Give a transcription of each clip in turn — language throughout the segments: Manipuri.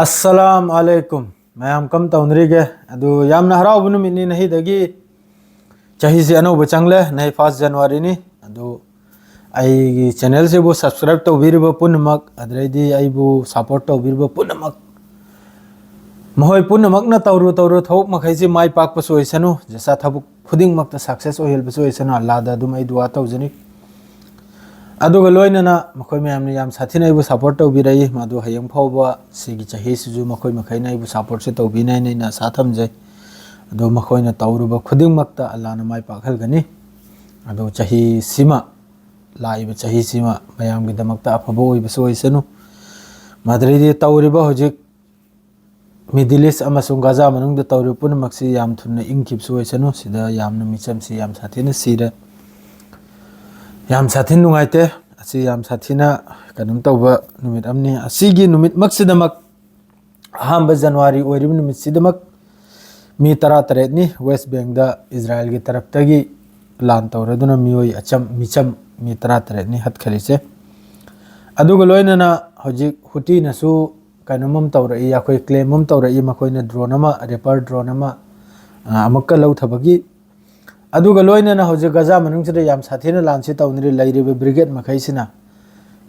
अस्सलाम वालेकुम मैम कम तौनरीगे अदु यामना हराव नुमितनी नहीं दगी चाही से अनौब चंगले नहीं 1 जनवरी नि अदु आई चैनल से वो सब्सक्राइब तौबिरब पुनमक अदरेदी आइबु सपोर्ट तौबिरब पुनमक महय पुनमक न तौरु तौरु थौक मखैसे माइ पाक पसो ओइसनु जसा थबुक खुदिंग मक सक्सेस ओहेल बसो ओइसनु अल्लाह दा दुम आई दुआ तौजनी अदुग लोइनना मखोय मैमने याम साथिना इबु सपोर्ट तौबिरई मादु हयंग फावबा सिगी चाही सिजु मखोय मखैना इबु सपोर्ट से तौबिनाय नैना साथम जै अदु मखोयना तौरुबा खुदिंग मक्ता अल्लाह ना माइ पाखलगनी अदु चाही सीमा लाइबा चाही सीमा मयाम गी दमक्ता अफबो ओइबसो ओइसनु माद्रिदि तौरिबा होजिक मिडिल ईस्ट अमसुंग गाजा मनुंग द तौरु पुनमक्सी याम थुना इंगिबसो ओइसनु सिदा यामना मिचम सी याम साथिना सिरा याम साथिन नुंगाइते असी याम साथिना कनुम तौबा नुमित अमनी असीगी नुमित मक्सिदमक अहम जनवरी ओरिब नुमित सिदमक मी 13 नि वेस्ट बैंक दा इजराइल की तरफ तगी लान तौरदुना मियोय अचम मिचम मी 13 नि हतखलिसे अदुग लोइनना होजिक हुटी नसु कनुमम तौरई याखोय क्लेमम तौरई मखोयना ड्रोन अमा रेपर ड्रोन अमा अमक्का लौथबगी अदुगा लोइनना होजे गजा मनुंगसिदा याम साथिना लानसि तौनरि लैरिबे ब्रिगेड मखैसिना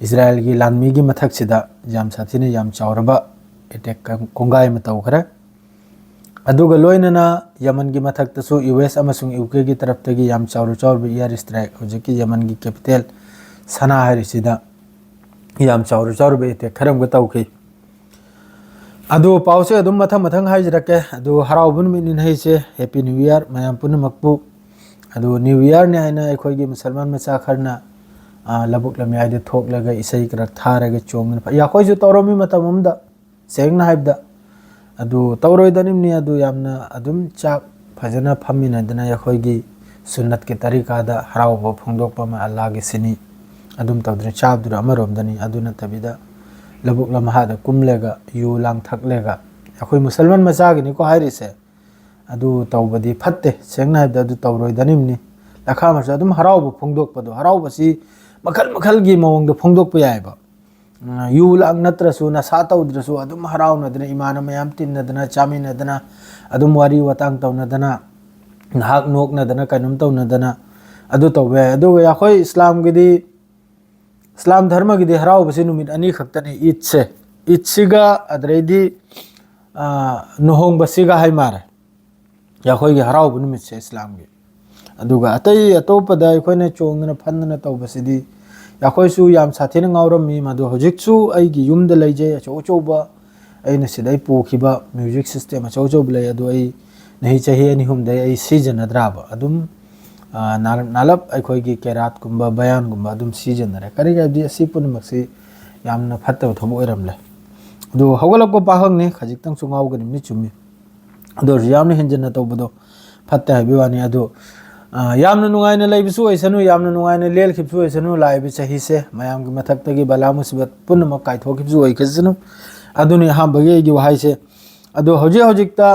इजराइल की लानमी की मथकसिदा याम साथिना याम चावरबा अटैक कोंगाय म तौखरे अदुगा लोइनना यमन की मथकतसु यूएस अमसुंग यूके की तरफ तगी याम चावरु चावरबे एयर स्ट्राइक होजे की यमन की कैपिटल सना हरिसिदा याम चावरु चावरबे अटैक खरमगा तौखि अदु पाउसे अदुम मथंग मथंग हाइजरके अदु हराउबुन मिनिन हैसे हैप्पी न्यू ईयर मयाम पुनमकपु अदु न्यू ईयर ने आइना अखोयगी मुसलमान मचा खरना लबुक लमयाइदे थोकलगा इसै करक थारगे चोंगन याखोयजु तौरमी मतममदा सेंगना हाइबदा अदु तौरोइदनिमनि अदु यामना अदुम चाक फजना फमिनदना याखोयगी सुन्नत के तरीकादा हराउबो फोंदोकपमा अल्लाहगे सिनी अदुम तौदने चाबदुरा अमरोमदनी अदु नतबिदा लबुक लमहादा कुमलेगा यू लांग थकलेगा याखोय मुसलमान मचागिनि को हाइरिसे अदु तौबदी फत्ते सेंगना हाइबदा अदु तौरोइदनिमनि लखामरस अदुम हराउबो फोंदोकपदो हराउबसी मखल मखल गी मवंगदो फोंदोकप यायबा यू लांग नत्रसु नसा तौद्रसु अदुम हराउनदना इमान मयाम तिन्नदना चामिनदना अदुम वारी वतांग तौनदना नाहक नोकनदना कनुम तौनदना अदु तौबे अदु याखोय इस्लाम धर्म की हराउबसी नुमित अनी खक्तने ईद सिगा अदरेदी नुहोंगबसिगा हाय मारे याखोय हराउब नुमित से इस्लाम की अदुगा अतै अतोपदा अखोयने चोंगना फन्दना तौबसिदी याखोयसु याम साथिना ngaurammi madu hojiksu aigi yumda leije achouchouba aina sidai pokhiba music system achouchouba lei adu ai nahi chahi ani humdai ai season adraba adum nalap aikoigi kerat kumba bayan gumba adum season re kariga di asi punmaksi yamna phatta thobo oramle adu hawalako pahang ne khajiktang sungau gani ni chumi adu yamna hinjana tawbodo phatta habiwani adu यामना नुंगाइना लैबसु ओइसनु यामना नुंगाइना लेलखिबसु ओइसनु लाइबे चाही से मयाम की मथक्तगी बला मुसीबत पुनम काइथोखिबसु ओइखसनु अदुनि हामबगे गी वहाइसे अदु होजिकता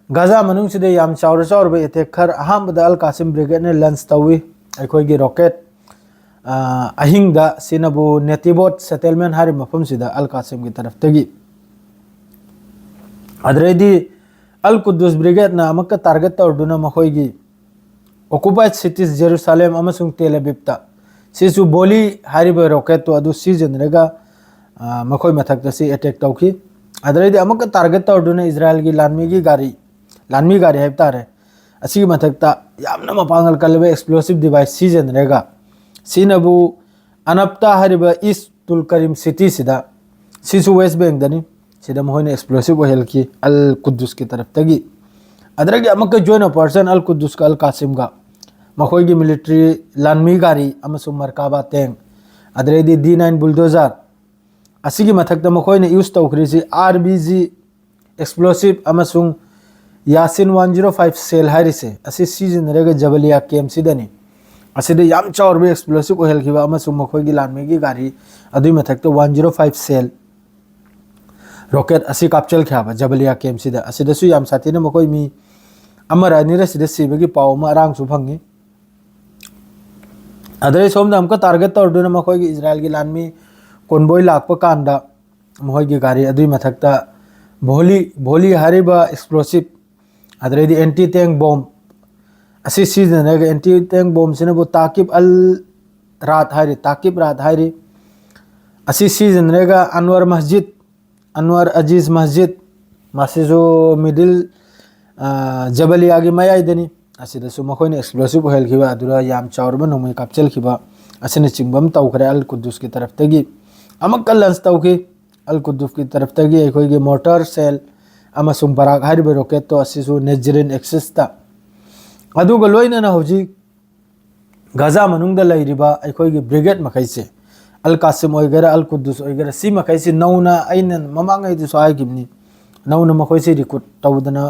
गाजा मनुंगसिदे याम चावरबे अटैक खर अहामबदा अल कासिम ब्रिगेड ने लंच तवी अखोयगी रॉकेट अहिंगदा सिनबु नेटिबोट सेटलमेंट हारि मफमसिदा अल कासिम की तरफ तगी अदरेदी अल कुद्दुस ब्रिगेड ना अमक्का target तौरदुना मखोयगी occupied cities Jerusalem amasung Tel Avivta sisu boli hariba rocket to adu season rega makhoi mathakta si attack tawki adredi amaka target tawduna Israel gi lanmi gari haibtare asigi mathakta yamna mapangal kalbe explosive device season rega sinabu anapta hariba East Tulkarim city sida sisu West Bank dani sida mohoine explosive ohelki Al Quddus ki taraf tagi adregi amaka join a person Al Quddus ka Al Qasim ga मखोयगी मिलिट्री लानमी गारी अमसुंग मरकाबा टैंक अदरेदी D9 बुलडोजर असिगी मथक्ता मखोयने यूज तौखरिसी RBG एक्सप्लोसिव अमसुंग यासिन 105 सेल हारिसे असि सीजन रेगा जबलिया कैम्प सिदनी असिदे याम चावरबे एक्सप्लोसिव ओहेलखिबा अमसुंग मखोयगी लानमीगी गारी अदुई मथक्ता 105 सेल रॉकेट असि कापचल ख्याबा जबलिया कैम्प सिदा असिदसु याम साथिना मखोय मी अमरा निरा सिदा सिबगी पाव मा रांग सु फंगी अदरे सोमदा हमका टारगेट तौरदुना मखोयगी इजराइल की लानमी कोनबोय लाकपा कांदा मोहगी गाड़ी अदुई मथक्ता भोली हारिबा एक्सप्लोसिव अदरेदी एंटी टैंक बॉम्ब असी सीजन है एंटी टैंक बॉम्ब से वो ताकिब अल रात हारी ताकिब रात हारी असी सीजन रहेगा अनवर मस्जिद अनवर अजीज मस्जिद मासे जो मिडिल जबलिया की मयाइदनी असिदसु मखोइने एक्सप्लोसिव हेलखिबा अदुरा याम चावरबा नोमै कापचलखिबा असिने चिंगबम तौखरे अल कुद्दुस की तरफ तगी अमक लंच तौखि अल कुद्दुस की तरफ तगी अखोइगे मोटर सेल अमसुम बराक हारिबा रॉकेट तो असिसु नेजरिन एक्सिस ता अदुगा लोइना हौजी गाजा मनुंगदा लैरिबा अखोइगे ब्रिगेड मखैसे अल कासिम ओइगरा अल कुद्दुस ओइगरा सी मखैसे नौना अइन ममांगै दुसु आइगिबनी नौना मखोइसे रिक्रूट तौदना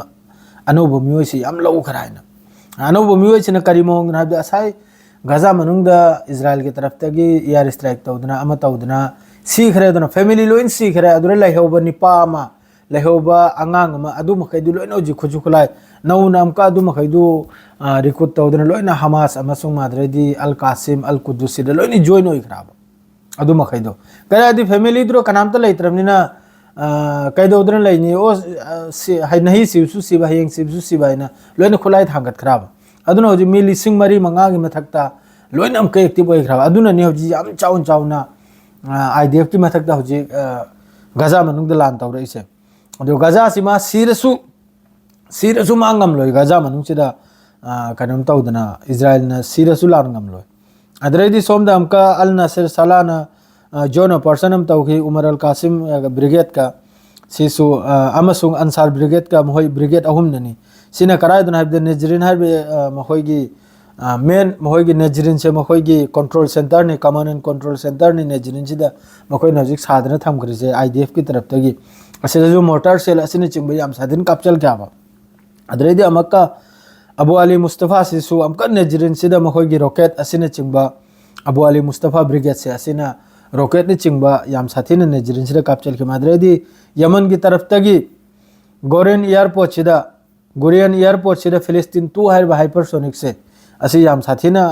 अनौब मियोइसे याम लौ खराइना अनौब मियोइसे करी मोंग नाबदा असाई गाजा मनुंगदा इजराइल की तरफ तगी एयर स्ट्राइक तौदना अमा तौदना सीखरे दना फैमिली लोइन सीखरे अदुरे लैहोबा निपा अमा लैहोबा आंगांग अमा अदु मखैदु लोइनो जि खुजु खुलाय नौना अमका अदु मखैदु रिक्रूट तौदना लोइना हमास अमसुंग माद्रेदी अल कासिम अल कुद्दुस सिदा लोइनि जॉइन ओइखराबा अदु मखैदो कयादि फैमिली द्रो कनामता लैत्रमनिना कैदौदना लैनि ओ हाय नहीं सिबसु सिबा हेंग सिबसु सिबाइना लोइना खुलाय थांगत खराबा अदुना होजि मी लिसिंग मरी मंगागी मथक्ता लोइना अमका एक्टिव ओइखराबा अदुना ने होजि याम चाउना आईडीएफ की मथक्ता होजि गाजा मनुंगदा लान तौरइसे अदु गाजा सिमा सिरसु मांगम लोय गाजा मनुंगसिदा कनम तौदना इजराइल न सिरसु लांगम लोय अदरेदी सोमदा अमका अल नसर सलाना जोन पर्सन हम तौखि उमर अल कासिम ब्रिगेड का सिसु अमसुंग अंसार ब्रिगेड का मोहई ब्रिगेड अहुम ननी सिना करायदना हाबदे नेजरिन हाबे मोहईगी मेन मोहईगी नेजरिन से मोहईगी कंट्रोल सेंटर ने कमांड एंड कंट्रोल सेंटर ने नेजरिन सिदा मोहई नजिक साधना थमखरिसे आईडीएफ की तरफ तगी असे जो मोटर सेल असिने चिंबे याम साधन कापचल क्याबा अदरेदी अमक्का अबू अली मुस्तफा सिसु अमका नेजरिन सिदा मोहईगी रॉकेट असिने चिंबा अबू अली मुस्तफा ब्रिगेड से असिना रॉकेट ने चिंबा याम साथीने नेजरिन सिदा कापचल के मादरेदी यमन की तरफ तगी गोरेन एयरपोर्ट सिदा फिलिस्तीन 2 हाइपरसोनिक से असी याम साथीना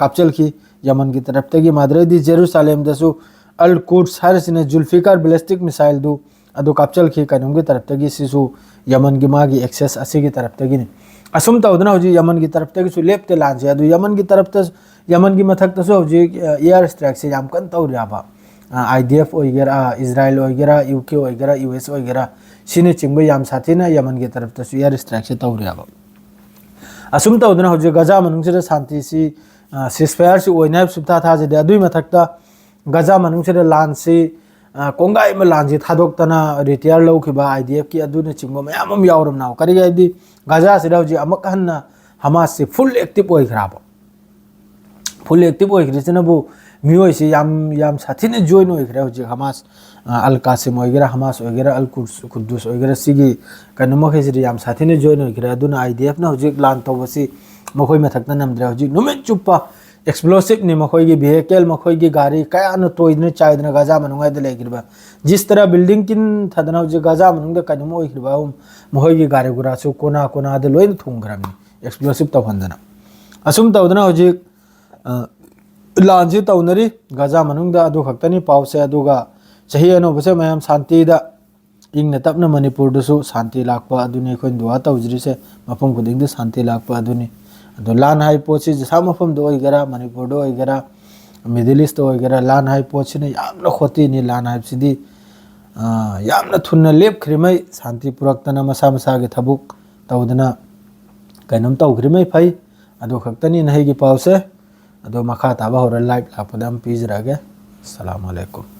कापचल की यमन की तरफ तगी मादरेदी जेरूसलेम दसु अल कुड्स हारसिने जुल्फिकार बैलिस्टिक मिसाइल दु अदो कापचल की कनुम की तरफ तगी सिसु यमन की मागी एक्सेस असी की तरफ तगी असुम तौदना होजी यमन की तरफ तगी सु लेप्ते लांजे अदो यमन की तरफ तस यमन की मथक तसु होजी एयर स्ट्राइक से याम कन तौरियाबा आईडीएफ ओइगेरा इजराइल ओइगेरा यूके ओइगेरा यूएस ओइगेरा सिने चिंबे याम साथीना यमन की तरफ तसु एयर स्ट्राइक से तौरियाबा असुम तौदना होजी गजा मनुंगसिदा शांति सी सिसफायर से ओइनाय सुबथा थाजे अदुई मथक्ता गजा मनुंगसिदा लान से कोंगाई में लांजी थादोक्तना रिटायर लौखिबा आईडीएफ की अदुने चिंबो मयाम यावरम नाव करिगैदी गजा सिदा होजी अमक हन्ना हमास से फुल एक्टिव ओइखराबा फुल एक्टिव ओइखरिसनबु मियोइसे याम साथीने जॉइन ओइखरे होजी हमास अल कासिम ओइगेरा हमास ओइगेरा अल कुद्दुस ओइगेरा सिगी कनमखैसिरि याम साथीने जॉइन ओइखरे अदुना आईडीएफ ना होजी लान तौबसी मखोय मथक्ता नमद्रे होजी नुमेन चुप्पा एक्सप्लोसिव ने मखोयगी व्हीकल मखोयगी गाड़ी कया न तोइदने चाइदने गजा मनुंगाय दे लेगिरबा जिस तरह बिल्डिंग किन थदना होजी गजा मनुंगदा कनम ओइखरिबा मखोयगी गाड़ी गुरासु कोना दे लोइन थुंगरामि एक्सप्लोसिव तौहंदना असुम तौदना होजी लांजी तौनरी गजा मनुंगदा अदु खक्तनी पाउसे अदुगा चही अनोबसे मयाम शांतिदा इंगने तपना मणिपुर दसु शांति लाकपा अदुने खोइन दुआ तौजरिसे मफम खुदिंगदे शांति लाकपा अदुने अदु लान हाई पोची जसा मफम दो ओइगेरा मणिपुर दो ओइगेरा मिडिल ईस्ट ओइगेरा लान हाई पोची ने यामना खोती नि लान हाई सिदी यामना थुन्ना लेप खरिमै शांति पुरक्तना मसा मसागे थबुक तौदना कैनम तौखरिमै फै अदु खक्तनी नहिगी पाउसे अदो मखा ताबा होर लाइव लापदम पीजरागे अस्सलाम वालेकुम।